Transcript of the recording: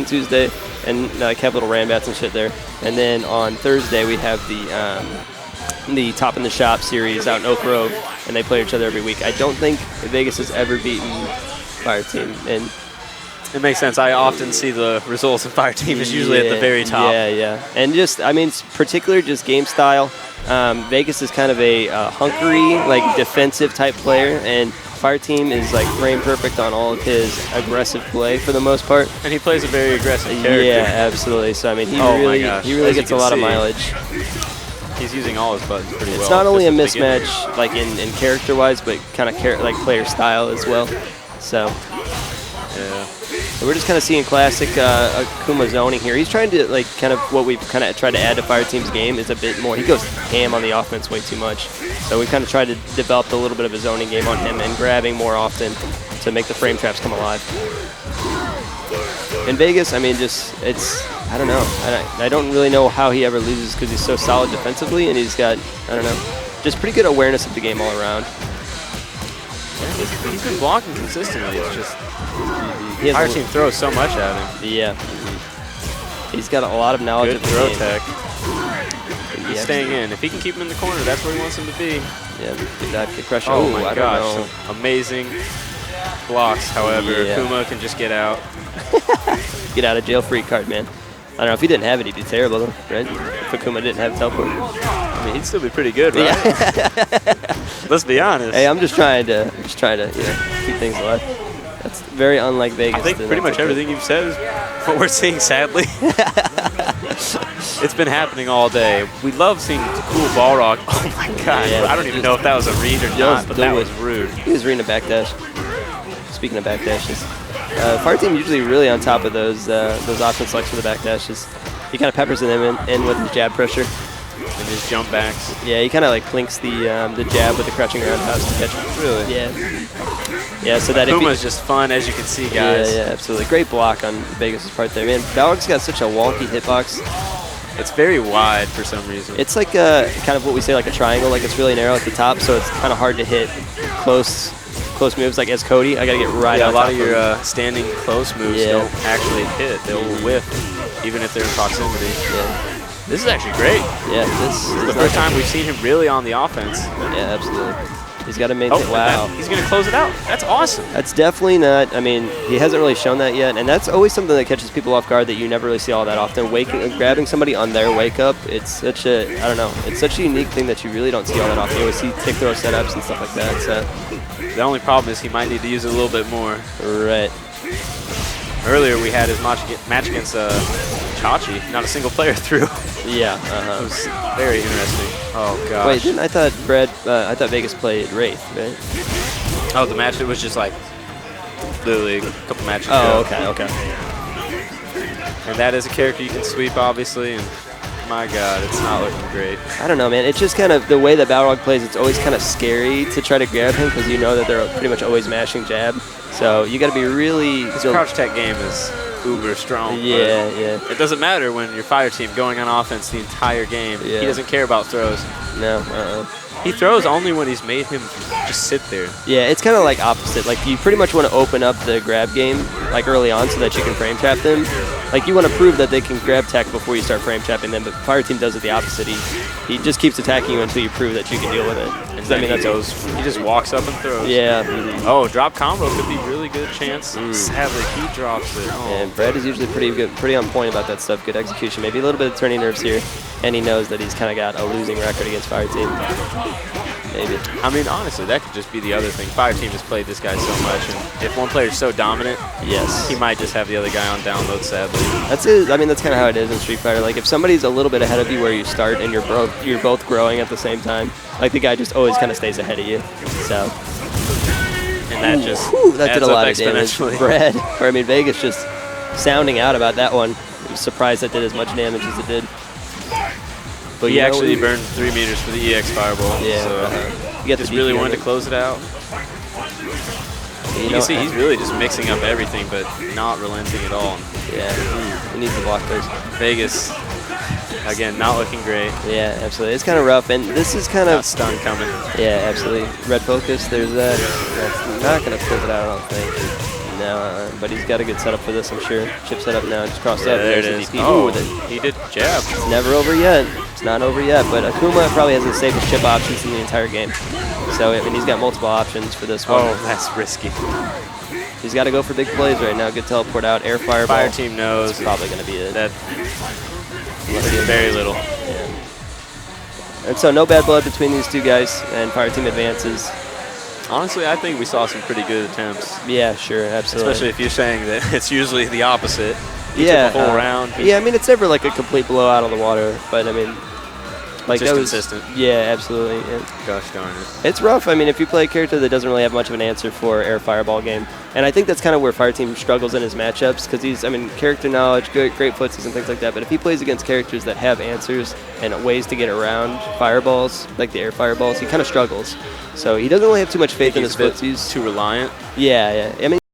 on Tuesday, and like have little Rambats and shit there. And then on Thursday we have the Top in the Shop series out in Oak Grove, and they play each other every week. I don't think Vegas has ever beaten Fireteam, and it makes sense. I often see the results of Fireteam is usually at the very top. Yeah. And just, I mean, particularly just game style. Vegas is kind of a hunkery, like defensive type player, and Fireteam is like frame perfect on all of his aggressive play for the most part. And he plays a very aggressive character. Yeah, absolutely. So I mean, he really gets a lot of mileage. He's using all his buttons pretty well. It's not only a mismatch like in character-wise, but kind of like player style as well. So yeah. So we're just kind of seeing classic Akuma zoning here. He's trying to, like, kind of what we've kind of tried to add to Fireteam's game is a bit more. He goes ham on the offense way too much. So we kind of tried to develop a little bit of a zoning game on him and grabbing more often to make the frame traps come alive. In Vegas, I mean, I don't know. I don't really know how he ever loses because he's so solid defensively, and he's got, I don't know, just pretty good awareness of the game all around. Yeah, he's been blocking consistently. It's just Fireteam throws so much at him. Yeah. He's got a lot of knowledge of the throw game. tech. He's staying in. If he can keep him in the corner, that's where he wants him to be. Yeah, good dive kick pressure. Oh my gosh, some amazing blocks. However, Akuma can just get out. Get out of jail free card, man. I don't know, if he didn't have it, he'd be terrible, though, right? If Akuma didn't have teleport. I mean, he'd still be pretty good, right? Yeah. Let's be honest. Hey, I'm just trying to keep things alive. That's very unlike Vegas. I think pretty much everything you've said is what we're seeing, sadly. It's been happening all day. We love seeing the cool Balrog. Oh my god. Yeah, I don't even know if that was a read or not, but that was rude. He was reading a backdash. Speaking of backdashes. Fireteam usually really on top of those option selects for the backdashes. He kind of peppers them in with his jab pressure. And his jump backs. Yeah, he kind of like plinks the jab with the crouching roundhouse to catch him. Really? Yeah. Yeah, so that Akuma's just fun, as you can see, guys. Yeah, absolutely. Great block on Vegas' part there. Man, Balrog's got such a wonky hitbox. It's very wide for some reason. It's like kind of what we say, like a triangle. Like it's really narrow at the top, so it's kind of hard to hit close moves. Like as Cody, I got to get right on top. A lot of your standing close moves don't actually hit. They'll whiff, even if they're in proximity. Yeah. This is actually great. Yeah, this is the first time we've seen him really on the offense. Yeah, absolutely. He's got to maintain. Wow. He's going to close it out. That's awesome. That's definitely not. I mean, he hasn't really shown that yet, and that's always something that catches people off guard that you never really see all that often. Grabbing somebody on their wake up, it's such a, I don't know, it's such a unique thing that you really don't see all that often. You always see kick throw setups and stuff like that. So the only problem is he might need to use it a little bit more. Right. Earlier we had his match against Chachi. Not a single player through. Yeah. It was very interesting. Oh gosh. Wait, I thought Vegas played Wraith, right? Oh, the match, it was just like literally a couple matches ago. Oh, okay. And that is a character you can sweep, obviously, and my god, it's not looking great. I don't know, man. It's just kind of the way that Balrog plays, it's always kind of scary to try to grab him because you know that they're pretty much always mashing jab. So you got to be really... His crouch tech game is uber strong. Yeah. It doesn't matter when your Fireteam going on offense the entire game. Yeah. He doesn't care about throws. No. He throws only when he's made him just sit there. Yeah, it's kind of like opposite. Like you pretty much want to open up the grab game like early on so that you can frame trap them. Like you want to prove that they can grab tech before you start frame trapping them, but Fireteam does it the opposite. He just keeps attacking you until you prove that you can deal with it. And then he just walks up and throws. Yeah. Oh, drop combo could be really good chance. Sadly, he drops it. Oh. And Brad is usually pretty on point about that stuff. Good execution. Maybe a little bit of turning nerves here. And he knows that he's kind of got a losing record against Fireteam. Maybe. I mean, honestly, that could just be the other thing. Fireteam has played this guy so much, and if one player's so dominant, he might just have the other guy on download, sadly. That's it. I mean, that's kind of how it is in Street Fighter. Like, if somebody's a little bit ahead of you where you start and you're both growing at the same time, like the guy just always kind of stays ahead of you. So. And that just that did a lot of damage. Brad, or I mean, Vegas just sounding out about that one. I was surprised that did as much damage as it did. But he actually burned 3 meters for the EX Fireball. Yeah. So he just really wanted to close it out. You can see he's really just mixing up everything, but not relenting at all. Yeah, he needs to block those. Vegas, again, not looking great. Yeah, absolutely. It's kind of rough, and this is kind of stun coming. Yeah, absolutely. Red focus. There's that. That's not gonna flip it out, I don't think. now, but he's got a good setup for this, I'm sure. Chip setup now, just crossed up. There it There's is. the DP. Oh, Ooh, he did jab. it's never over yet. It's not over yet, but Akuma probably has the safest chip options in the entire game. So, I mean, he's got multiple options for this one. Oh, that's risky. He's got to go for big plays right now. Good teleport out, air fireball. Fireteam knows. That's probably going to be it. That very little. Yeah. And so no bad blood between these two guys, and Fireteam advances. Honestly, I think we saw some pretty good attempts. Yeah, sure, absolutely. Especially if you're saying that it's usually the opposite. He yeah, took a whole round. Yeah, I mean, it's never like a complete blowout on the water, but I mean, like just that was consistent. Yeah, absolutely. And gosh darn it. it's rough. I mean, if you play a character that doesn't really have much of an answer for air fireball game, and I think that's kind of where Fireteam struggles in his matchups, because he's, I mean, character knowledge, great footsies and things like that, but if he plays against characters that have answers and ways to get around fireballs, like the air fireballs, he kind of struggles. So he doesn't really have too much faith in his footsies. Too reliant. Yeah, yeah. I mean,